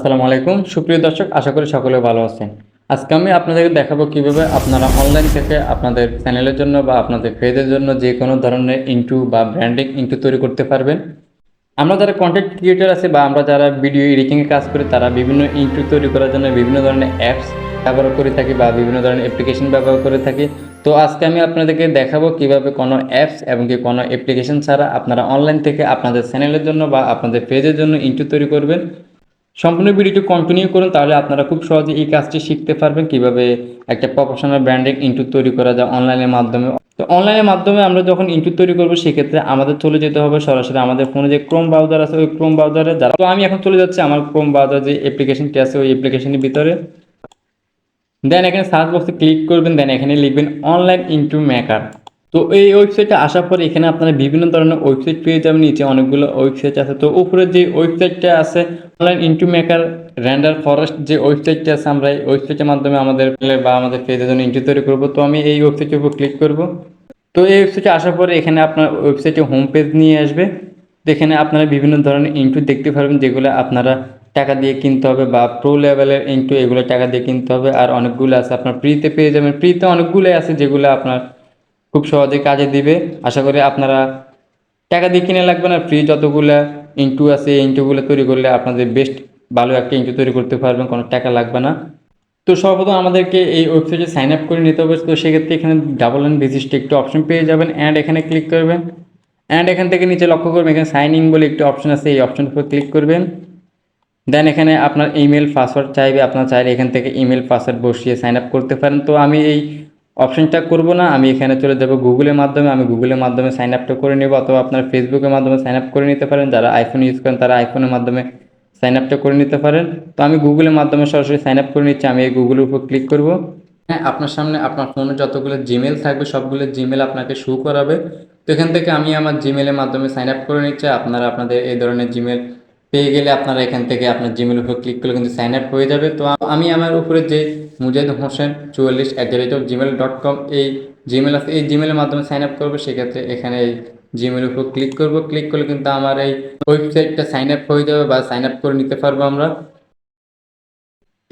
আসসালামু আলাইকুম সুপ্রিয় দর্শক, আশা করি সকলে ভালো আছেন। আজকে আমি আপনাদেরকে দেখাবো কিভাবে আপনারা অনলাইন থেকে আপনাদের চ্যানেলের জন্য বা আপনাদের পেজের জন্য যে কোনো ধরনের ইন্ট্রো বা ব্র্যান্ডিং ইন্ট্রো তৈরি করতে পারবেন। আমরা যারা কন্টেন্ট ক্রিয়েটর আছে বা আমরা যারা ভিডিও এডিটিংয়ে কাজ করি, তারা বিভিন্ন ইন্ট্রো তৈরি করার জন্য বিভিন্ন ধরনের অ্যাপস ব্যবহার করে থাকি বা বিভিন্ন ধরনের অ্যাপ্লিকেশন ব্যবহার করে থাকি। তো আজকে আমি আপনাদেরকে দেখাবো কিভাবে কোনো অ্যাপস এবং কি কোনো অ্যাপ্লিকেশন ছাড়া আপনারা অনলাইন থেকে আপনাদের চ্যানেলের জন্য বা আপনাদের পেজের জন্য ইন্ট্রো তৈরি করবেন। সম্পূর্ণ ভিডিওটি কন্টিনিউ করুন, তাহলে আপনারা খুব সহজে এই কাজটি শিখতে পারবেন কিভাবে একটা প্রফেশনাল ব্র্যান্ডিং ইন্ট্রো তৈরি করা যায় অনলাইনের মাধ্যমে। তো অনলাইনের মাধ্যমে আমরা যখন ইন্ট্রো তৈরি করবো, সেক্ষেত্রে আমাদের চলে যেতে হবে সরাসরি আমাদের ফোনে যে ক্রোম ব্রাউজার আছে, ওই ক্রোম ব্রাউজারে যারা। তো আমি এখন চলে যাচ্ছি আমার ক্রোম ব্রাউজার যে অ্যাপ্লিকেশনটি আছে ওই অ্যাপ্লিকেশনের ভিতরে। দেন এখানে সার্চ বক্সে ক্লিক করবেন, দেন এখানে লিখবেন অনলাইন ইন্ট্রো মেকার। তো এই ওয়েবসাইটে আসার পর এখানে আপনারা বিভিন্ন ধরনের ওয়েবসাইট পেয়ে যাবেন। নিচে অনেকগুলো ওয়েবসাইট আছে, তো উপরে যে ওয়েবসাইটটা আছে online intro maker render forest, যে ওয়েবসাইটটা আছে, আমরা এই ওয়েবসাইটের মাধ্যমে আমাদের বা আমাদের পেজের জন্য ইন্ট্রো তৈরি করবো। তো আমি এই ওয়েবসাইটের উপর ক্লিক করব। তো এই ওয়েবসাইটে আসার পরে এখানে আপনার ওয়েবসাইটে হোম পেজ নিয়ে আসবে। তো এখানে আপনারা বিভিন্ন ধরনের ইন্ট্রো দেখতে পারবেন, যেগুলো আপনারা টাকা দিয়ে কিনতে হবে বা প্রো লেভেলের ইন্ট্রো, এগুলো টাকা দিয়ে কিনতে হবে। আর অনেকগুলো আছে আপনার ফ্রিতে পেয়ে যাবেন। ফ্রিতে অনেকগুলোই আছে যেগুলো আপনার খুব সহজে কাজে দিবে। আশা করি আপনারা টাকা দিয়ে কিনে লাগবে না, ফ্রি যতগুলো ইন্ট্রো আছে এই ইন্ট্রোগুলো তৈরি করলে আপনাদের বেস্ট ভালো একটা ইন্ট্রো তৈরি করতে পারবেন, কোনো টাকা লাগবে না। তো সর্বপ্রথম আমাদেরকে এই ওয়েবসাইটে সাইন আপ করে নিতে হবে। তো সেক্ষেত্রে এখানে ডাবল অ্যান্ড ভিজিট একটু অপশন পেয়ে যাবেন, অ্যান্ড এখানে ক্লিক করবেন। অ্যান্ড এখান থেকে নিচে লক্ষ্য করবেন এখানে সাইন ইন বলে একটি অপশন আছে, এই অপশনের উপর ক্লিক করবেন। দেন এখানে আপনার ইমেল পাসওয়ার্ড চাইবে, আপনার চাইলে এখান থেকে ইমেল পাসওয়ার্ড বসিয়ে সাইন আপ করতে পারেন। তো আমি এই অপশনটা করব না, আমি এখানে চলে যাব গুগলের মাধ্যমে। আমি গুগলের মাধ্যমে সাইন আপটা করে নেব, অথবা আপনার ফেসবুকের মাধ্যমে সাইন আপ করে নিতে পারেন। যারা আইফোন ইউজ করেন তারা আইফোনের মাধ্যমে সাইন আপটা করে নিতে পারেন। তো আমি গুগলের মাধ্যমে সরাসরি সাইন আপ করে নিচ্ছি। আমি এই গুগলের উপর ক্লিক করব। হ্যাঁ, আপনার সামনে আপনার ফোনে যতগুলো জিমেল থাকবে সবগুলো জিমেল আপনাকে শো করাবে। তো এখান থেকে আমি আমার জিমেলের মাধ্যমে সাইন আপ করে নিচ্ছি। আপনারা আপনাদের এই ধরনের জিমেল পেয়ে গেলে আপনারা এখান থেকে আপনার জিমেলের উপর ক্লিক করলে কিন্তু সাইন আপ হয়ে যাবে। তো আমি আমার উপরে যে মুজাহিদ হোসেন 44@gmail.com এই জিমেল আছে, এই জিমেলের মাধ্যমে সাইন আপ করবো। সেক্ষেত্রে এখানে এই জিমেলের উপর ক্লিক করব। ক্লিক করলে কিন্তু আমার এই ওয়েবসাইটটা সাইন আপ হয়ে যাবে বা সাইন আপ করে নিতে পারবো আমরা।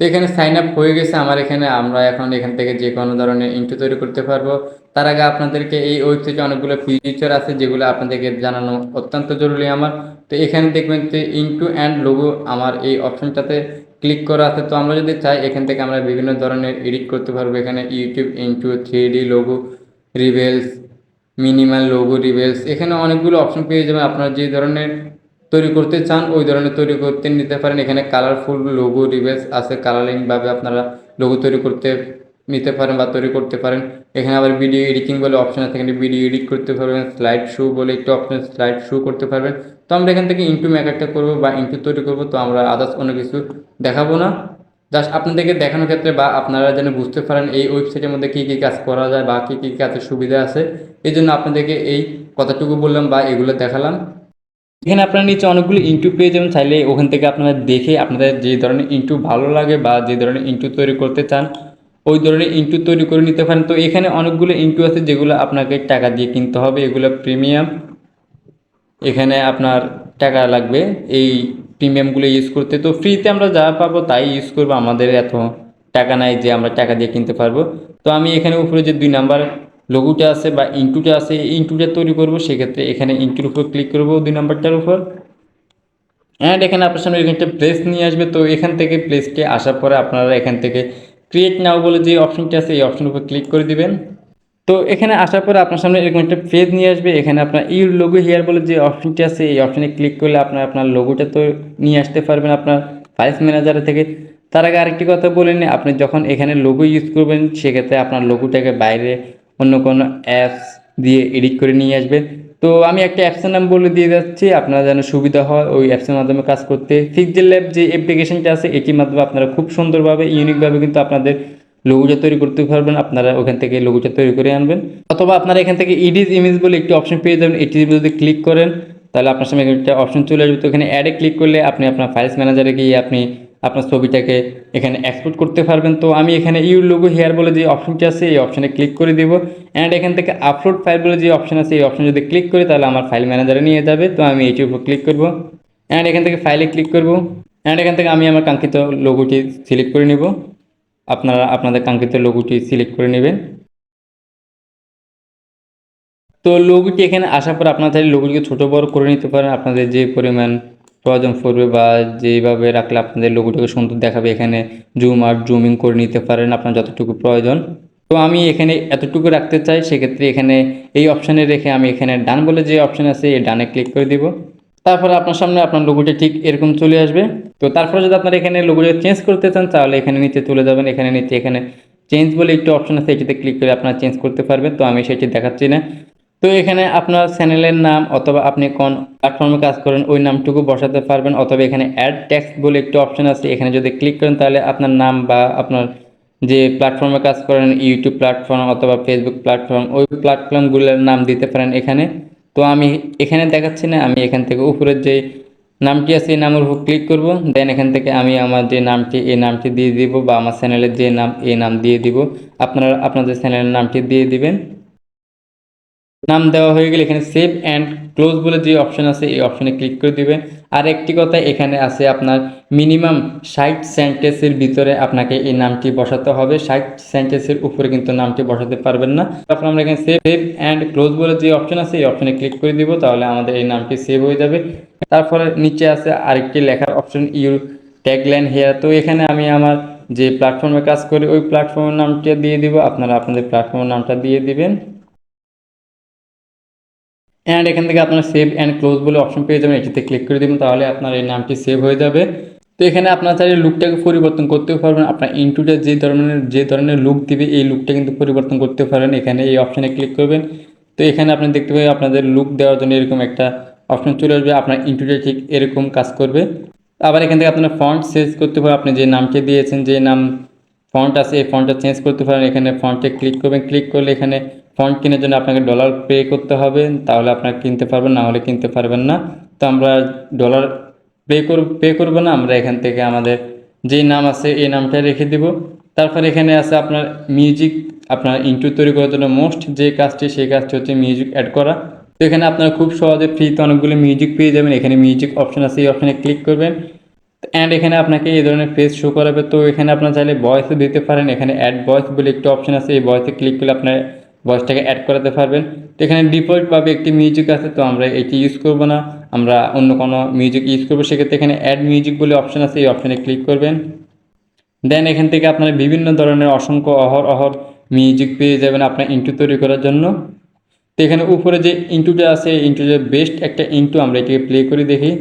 তো এখানে সাইন আপ হয়ে গেছে আমার। এখানে আমরা এখন এখান থেকে যে কোনো ধরনের ইন্ট্রো তৈরি করতে পারবো। তার আগে আপনাদেরকে এই ওয়েবসাইটে অনেকগুলো ফিচার আছে যেগুলো আপনাদেরকে জানানো অত্যন্ত জরুরি আমার। তো এখানে দেখবেন যে ইন্ট্রো অ্যান্ড লোগো আমার এই অপশনটাতে ক্লিক করা আছে। তো আমরা যদি চাই এখান থেকে আমরা বিভিন্ন ধরনের এডিট করতে পারবো। এখানে YouTube intro, 3D logo, rebels, minimal logo, rebels, এখানে অনেকগুলো অপশন পেয়ে যাবেন। আপনারা যে ধরনের তৈরি করতে চান ওই ধরনের তৈরি করতে নিতে পারেন। এখানে কালারফুল লোগো রিভেলস আছে, কালারিংভাবে আপনারা লোগো তৈরি করতে নিতে পারেন বা তৈরি করতে পারেন। এখানে আবার ভিডিও এডিটিং বলে অপশন আছে, এখানে ভিডিও এডিট করতে পারবেন। স্লাইড শো বলে একটু অপশন, স্লাইড শো করতে পারবেন। তো আমরা এখান থেকে ইন্ট্রো মেকারটা করবো বা ইন্ট্রো তৈরি করবো। তো আমরা আদার্স অন্য কিছু দেখাবো না, জাস্ট আপনাদেরকে দেখানোর ক্ষেত্রে বা আপনারা যেন বুঝতে পারেন এই ওয়েবসাইটের মধ্যে কী কী কাজ করা যায় বা কী কী কাজের সুবিধা আছে, এই জন্য আপনাদেরকে এই কথাটুকু বললাম বা এগুলো দেখালাম। এখানে আপনারা নিচে অনেকগুলো ইন্ট্রো পেয়ে যাবেন, চাইলে ওখান থেকে আপনারা দেখে আপনাদের যে ধরনের ইন্ট্রো ভালো লাগে বা যে ধরনের ইন্ট্রো তৈরি করতে চান ওই ধরনের ইন্ট্রো তৈরি করে নিতে পারেন। তো এখানে অনেকগুলো ইন্ট্রো আছে যেগুলো আপনাকে টাকা দিয়ে কিনতে হবে, এগুলো প্রিমিয়াম। এখানে আপনার টাকা লাগবে এই প্রিমিয়ামগুলো ইউজ করতে। তো ফ্রিতে আমরা যা পাবো তাই ইউজ করবো, আমাদের এত টাকা নাই যে আমরা টাকা দিয়ে কিনতে পারবো। তো আমি এখানে উপরে যে 2 নাম্বার লোগোটা আছে বা ইন্ট্রোটা আছে এই ইন্ট্রোটা তৈরি করবো। সেক্ষেত্রে এখানে ইন্ট্রোর উপর ক্লিক করবো 2 নাম্বারটার উপর। অ্যান্ড এখানে আপনার সামনে এখানে একটা প্লেস নিয়ে আসবে। তো এখান থেকে প্লেসটি আসার পরে আপনারা এখান থেকে ক্রিয়েট নাও বলে যে অপশনটি আছে এই অপশনের উপর ক্লিক করে দিবেন। তো এখানে আসার পরে আপনার সামনে এরকম একটা পেজ নিয়ে আসবে। এখানে আপনার ইউর লোগো হিয়ার বলে যে অপশনটি আছে এই অপশনে ক্লিক করলে আপনার লোগোটা তো নিয়ে আসতে পারবেন আপনার ফাইলস ম্যানেজারে থেকে। তার আগে আরেকটি কথা বলে নিই, আপনি যখন এখানে লোগো ইউজ করবেন সেক্ষেত্রে আপনার লোগোটাকে বাইরে অন্য কোনো অ্যাপস দিয়ে এডিট করে নিয়ে আসবেন। তো আমি একটা অ্যাপসের নাম বলে দিয়ে যাচ্ছি, আপনারা যেন সুবিধা হয় ওই অ্যাপসের মাধ্যমে কাজ করতে। পিক্সেল ল্যাব যে অ্যাপ্লিকেশনটা আছে এটির মাধ্যমে আপনারা খুব সুন্দরভাবে ইউনিকভাবে কিন্তু আপনাদের লোগোটা তৈরি করতে পারবেন। আপনারা ওখান থেকে লোগোটা তৈরি করে আনবেন, অথবা আপনারা এখান থেকে এডিট ইমেজ বলে একটি অপশন পেয়ে যাবেন। এটি যদি ক্লিক করেন তাহলে আপনার সামনে একটা অপশন চলে আসবে। তো এখানে অ্যাডে ক্লিক করলে আপনি আপনার ফাইলস ম্যানেজারে গিয়ে আপনি আপনার ছবিটাকে এখানে এক্সপোর্ট করতে পারবেন। তো আমি এখানে ইউর লোগো হেয়ার বলে যে অপশনটি আছে এই অপশনে ক্লিক করে দেবো। অ্যান্ড এখান থেকে আপলোড ফাইল বলে যে অপশন আছে এই অপশন যদি ক্লিক করি তাহলে আমার ফাইল ম্যানেজারে নিয়ে যাবে। তো আমি এটির উপর ক্লিক করবো অ্যান্ড এখান থেকে ফাইলে ক্লিক করবো। অ্যান্ড এখান থেকে আমি আমার কাঙ্ক্ষিত লোগোটি সিলেক্ট করে নিব। আপনারা আপনাদের কাঙ্ক্ষিত লোগোটি সিলেক্ট করে নেবেন। তো লোগোটি এখানে আসার পর আপনারা চাইলে লোগোটিকে ছোটো বড় করে নিতে পারেন আপনাদের যে পরিমাণ প্রয়োজন পড়বে বা যেভাবে রাখলে আপনাদের লোগোটিকে সুন্দর দেখাবে। এখানে জুম আউট জুমিং করে নিতে পারেন আপনার যতটুকু প্রয়োজন। তো আমি এখানে এতটুকু রাখতে চাই, সেক্ষেত্রে এখানে এই অপশানে রেখে আমি এখানে ডান বলে যে অপশান আছে এই ডানে ক্লিক করে দিব। তারপরে আপনার সামনে আপনার লোগোটি ঠিক এরকম চলে আসবে। তো তারপরে যদি আপনারা এখানে লোগোটি চেঞ্জ করতে চান তাহলে এখানে নিচে চলে যাবেন। এখানে নিচে এখানে চেঞ্জ বলে একটু অপশান আছে, এটিতে ক্লিক করে আপনারা চেঞ্জ করতে পারবেন। তো আমি সেটি দেখাচ্ছি না। তো এখানে আপনার চ্যানেলের নাম অথবা আপনি কোন প্ল্যাটফর্মে কাজ করেন ওই নামটুকু বসাতে পারবেন, অথবা এখানে অ্যাড টেক্সট বলে একটি অপশন আছে, এখানে যদি ক্লিক করেন তাহলে আপনার নাম বা আপনার যে প্ল্যাটফর্মে কাজ করেন ইউটিউব প্ল্যাটফর্ম অথবা ফেসবুক প্ল্যাটফর্ম ওই প্ল্যাটফর্মগুলোর নাম দিতে পারেন এখানে। তো আমি এখানে দেখাচ্ছি না, আমি এখান থেকে উপরের যে নামটি আছে এই নামের উপর ক্লিক করব। দেন এখান থেকে আমি আমার যে নামটি এই নামটি দিয়ে দিব বা আমার চ্যানেলের যে নাম এই নাম দিয়ে দিব। আপনারা আপনাদের চ্যানেলের নামটি দিয়ে দিবেন। নাম দেওয়া হয়ে গেলে এখানে সেভ অ্যান্ড ক্লোজ বলে যে অপশন আছে এই অপশনে ক্লিক করে দিবেন। আর একটি কথা এখানে আছে আপনার মিনিমাম 60 সেন্টেন্সের ভিতরে আপনাকে এই নামটি বসাতে হবে, 60 সেন্টেন্সের উপরে কিন্তু নামটি বসাতে পারবেন না। তারপর আমরা এখানে সেভ অ্যান্ড ক্লোজ বলে যে অপশন আছে এই অপশনে ক্লিক করে দিব, তাহলে আমাদের এই নামটি সেভ হয়ে যাবে। তারপরে নিচে আছে আরেকটি লেখার অপশন ইউর ট্যাগলাইন হেয়ার। তো এখানে আমি আমার যে প্ল্যাটফর্মে কাজ করি ওই প্ল্যাটফর্মের নামটা দিয়ে দিব, আপনারা আপনাদের প্ল্যাটফর্মের নামটা দিয়ে দিবেন। অ্যান্ড এখান থেকে আপনার সেভ অ্যান্ড ক্লোজ বলে অপশন পেয়ে যাবেন, এটিতে ক্লিক করে দেবেন, তাহলে আপনার এই নামটি সেভ হয়ে যাবে। তো এখানে আপনার চাইলে লুকটাকে পরিবর্তন করতেও পারবেন, আপনার ইন্টুটা যে ধরনের লুক দিবে এই লুকটা কিন্তু পরিবর্তন করতে পারেন। এখানে এই অপশানে ক্লিক করবেন। তো এখানে আপনি দেখতে পাবেন আপনাদের লুক দেওয়ার জন্য এরকম একটা অপশন চলে আসবে, আপনার ইন্টুটা ঠিক এরকম কাজ করবে। আবার এখান থেকে আপনার ফন্ট চেঞ্জ করতে পারেন, আপনি যে নামটি দিয়েছেন যে নাম ফন্ট আছে এই ফন্টটা চেঞ্জ করতে পারেন। এখানে ফন্টে ক্লিক করবেন, ক্লিক করলে এখানে ফন্ট কেনার জন্য আপনাকে ডলার পে করতে হবে, তাহলে আপনারা কিনতে পারবেন, না হলে কিনতে পারবেন না। তো আমরা ডলার পে করবো না, আমরা এখান থেকে আমাদের যেই নাম আছে এই নামটা রেখে দেব। তারপর এখানে আছে আপনার মিউজিক, আপনার ইন্ট্রো তৈরি করার জন্য মোস্ট যে কাজটি সেই কাজটি হচ্ছে মিউজিক অ্যাড করা। তো এখানে আপনারা খুব সহজে ফ্রিতে অনেকগুলো মিউজিক পেয়ে যাবেন। এখানে মিউজিক অপশন আছে, এই অপশানে ক্লিক করবেন অ্যান্ড এখানে আপনাকে এই ধরনের পেজ শো করাবে। তো এখানে আপনার চাইলে ভয়েসও দিতে পারেন, এখানে অ্যাড ভয়েস বলে একটি অপশন আছে, এই ভয়েসে ক্লিক করলে আপনার ভয়েসটাকে অ্যাড করাতে পারবেন। তো এখানে ডিফল্টভাবে একটি মিউজিক আছে, তো আমরা এটি ইউজ করব না, আমরা অন্য কোনো মিউজিক ইউজ করবো। সেক্ষেত্রে এখানে অ্যাড মিউজিক বলে অপশন আছে, এই অপশানে ক্লিক করবেন। দেন এখান থেকে আপনারা বিভিন্ন ধরনের অসংখ্য অহর মিউজিক পেয়ে যাবেন আপনার ইন্ট্রো তৈরি করার জন্য। তো এখানে উপরে যে ইন্ট্রোটা আছে ইন্ট্রোটা বেস্ট একটা ইন্ট্রো, আমরা এটিকে প্লে করে দেখি।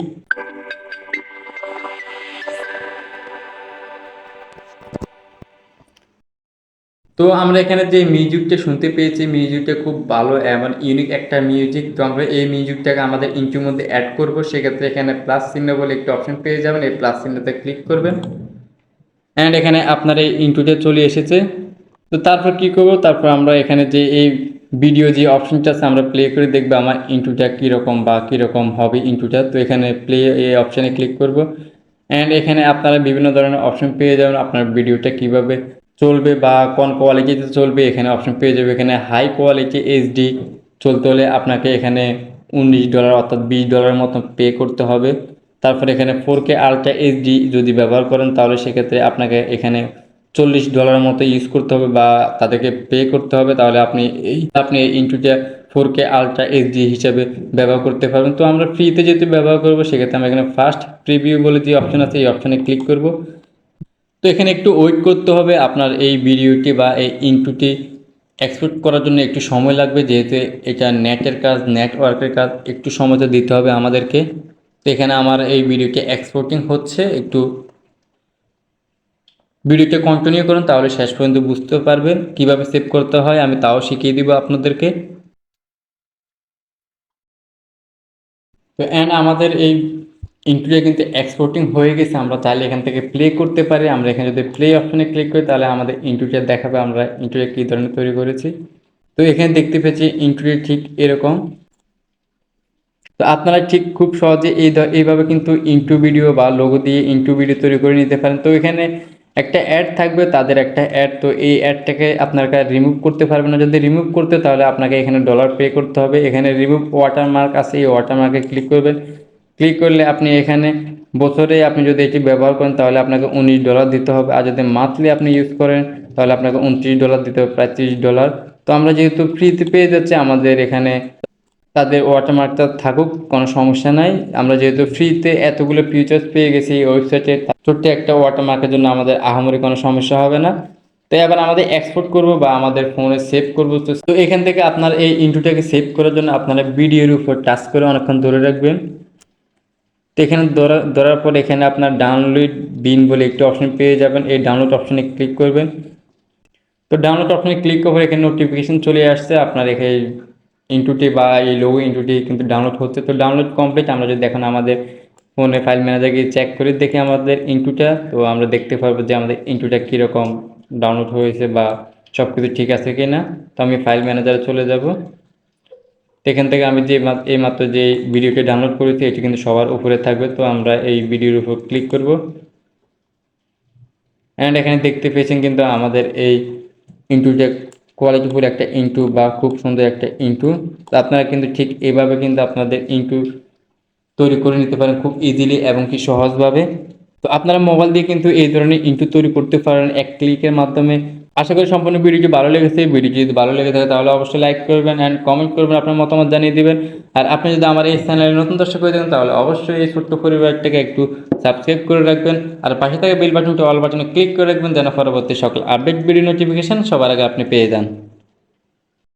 তো আমরা এখানে যে মিউজিকটা শুনতে পেয়েছি মিউজিকটা খুব ভালো এবং ইউনিক একটা মিউজিক। তো আমরা এই মিউজিকটাকে আমাদের ইন্ট্রোর মধ্যে অ্যাড করব, সেক্ষেত্রে এখানে প্লাস চিহ্ন বলে একটি অপশন পেয়ে যাবেন, এই প্লাস চিহ্নতে ক্লিক করবেন অ্যান্ড এখানে আপনার এই ইন্ট্রোটা চলে এসেছে। তো তারপর কি করব, তারপর আমরা এখানে যে এই ভিডিও যে অপশনটা আছে আমরা প্লে করে দেখবো আমার ইন্ট্রোটা কীরকম বা কীরকম হবে ইন্ট্রোটা। তো এখানে প্লে এই অপশানে ক্লিক করব অ্যান্ড এখানে আপনারা বিভিন্ন ধরনের অপশন পেয়ে যাবেন, আপনার ভিডিওটা কিভাবে চলবে বা কোন কোয়ালিটিতে চলবে এখানে অপশন পেয়ে যাবে। এখানে হাই কোয়ালিটি এইচডি চলতে হলে আপনাকে এখানে $19 অর্থাৎ $20 মতো পে করতে হবে। তারপর এখানে 4K আলট্রা এইচডি যদি ব্যবহার করেন তাহলে সেক্ষেত্রে আপনাকে এখানে $40 মতো ইউজ করতে হবে বা তাদেরকে পে করতে হবে, তাহলে আপনি এই ইন্টুটা 4K আলট্রা এইচডি হিসাবে ব্যবহার করতে পারবেন। তো আমরা ফ্রিতে যেহেতু ব্যবহার করবো সেক্ষেত্রে আমরা এখানে ফার্স্ট প্রিভিউ বলে যে অপশন আছে এই অপশানে ক্লিক করব। তো এখানে একটু ওয়েট করতে হবে, আপনার এই ভিডিওটি বা এই ইন্টুটি এক্সপোর্ট করার জন্য একটু সময় লাগবে, যেহেতু এটা নেটের কাজ নেটওয়ার্কের কাজ, একটু সময় তো দিতে হবে আমাদেরকে। তো এখানে আমার এই ভিডিওটি এক্সপোর্টিং হচ্ছে, একটু ভিডিওটা কন্টিনিউ করুন, তাহলে শেষ পর্যন্ত বুঝতে পারবেন কিভাবে সেভ করতে হয়, আমি তাও শিখিয়ে দিব আপনাদেরকে। তো অ্যান্ড আমাদের এই ইন্ট্রোটা কিন্তু এক্সপোর্টিং হয়ে গেছে, আমরা চাইলে এখান থেকে প্লে করতে পারি। আমরা এখানে যদি প্লে অপশনে ক্লিক করি তাহলে আমাদের ইন্ট্রোটা দেখাবে আমরা ইন্ট্রোটা কী ধরনের তৈরি করেছি। তো এখানে দেখতে পেয়েছি ইন্ট্রোটা ঠিক এরকম। তো আপনারা ঠিক খুব সহজে এইভাবে কিন্তু ইন্ট্রো ভিডিও বা লোগো দিয়ে ইন্ট্রো ভিডিও তৈরি করে নিতে পারেন। তো এখানে একটা অ্যাড থাকবে, তাদের একটা অ্যাড, তো এই অ্যাডটাকে আপনারা রিমুভ করতে পারবেন না। যদি রিমুভ করতে তাহলে আপনাকে এখানে ডলার পে করতে হবে। এখানে রিমুভ ওয়াটারমার্ক আছে, এই ওয়াটারমার্কে ক্লিক করবেন। ক্লিক করলে আপনি এখানে বছরে আপনি যদি এটি ব্যবহার করেন তাহলে আপনাকে $19 দিতে হবে, আর যদি মান্থলি আপনি ইউজ করেন তাহলে আপনাকে $29 দিতে হবে, প্রায় $30। তো আমরা যেহেতু ফ্রিতে পেয়ে যাচ্ছি আমাদের এখানে তাদের ওয়াটারমার্কটা থাকুক, কোনো সমস্যা নাই। আমরা যেহেতু ফ্রিতে এতগুলো ফিচার্স পেয়ে গেছি এই ওয়েবসাইটে, ছোট্ট একটা ওয়াটারমার্কের জন্য আমাদের আহামরি কোনো সমস্যা হবে না। তো এবার আমাদের এক্সপোর্ট করব বা আমাদের ফোনে সেভ করব। তো এখান থেকে আপনার এই ইন্টুটাকে সেভ করার জন্য আপনারা ভিডিওর উপর টাচ করে অনেকক্ষণ ধরে রাখবেন। তো এখানে ধরার পর এখানে আপনার ডাউনলোড বিন বলে একটি অপশন পেয়ে যাবেন, এই ডাউনলোড অপশনে ক্লিক করবেন। তো ডাউনলোড অপশনে ক্লিক করে এখানে নোটিফিকেশন চলে আসছে আপনার এখানে ইনটুটি বা এই লোগো ইনটুটি কিন্তু ডাউনলোড হচ্ছে। তো ডাউনলোড কমপ্লিট। আমরা যদি এখন আমাদের ফোনে ফাইল ম্যানেজার গিয়ে চেক করে দেখি আমাদের ইনটুটা, তো আমরা দেখতে পারবো যে আমাদের ইনটুটা কীরকম ডাউনলোড হয়েছে বা সব কিছু ঠিক আছে কি না। তো আমি ফাইল ম্যানেজারে চলে যাব। এখান থেকে আমি যে এইমাত্র যে ভিডিওটি ডাউনলোড করেছি এটি কিন্তু সবার উপরে থাকবে। তো আমরা এই ভিডিওর উপর ক্লিক করব অ্যান্ড এখানে দেখতে পেয়েছেন কিন্তু আমাদের এই ইন্টুটা কোয়ালিটিফুল একটা ইন্টু বা খুব সুন্দর একটা ইন্টু। তো আপনারা কিন্তু ঠিক এভাবে কিন্তু আপনাদের ইন্টু তৈরি করে নিতে পারেন খুব ইজিলি এবং কি সহজভাবে। তো আপনারা মোবাইল দিয়ে কিন্তু এই ধরনের ইন্টু তৈরি করতে পারেন এক ক্লিকের মাধ্যমে। আশা করি সম্পূর্ণ ভিডিওটি ভালো লেগেছে। ভিডিওটি যদি ভালো লেগে থাকে তাহলে অবশ্যই লাইক করবেন অ্যান্ড কমেন্ট করবেন, আপনার মতামত জানিয়ে দিবেন। আর আপনি যদি আমার এই চ্যানেলে নতুন দর্শক হয়ে থাকেন তাহলে অবশ্যই এই ছোট্ট পরিবারটাকে একটু সাবস্ক্রাইব করে রাখবেন আর পাশে থাকা বেল বাটনটি অল বাটনে ক্লিক করে রাখবেন যেন পরবর্তী সকল আপডেট ভিডিও নোটিফিকেশন সবার আগে আপনি পেয়ে যান।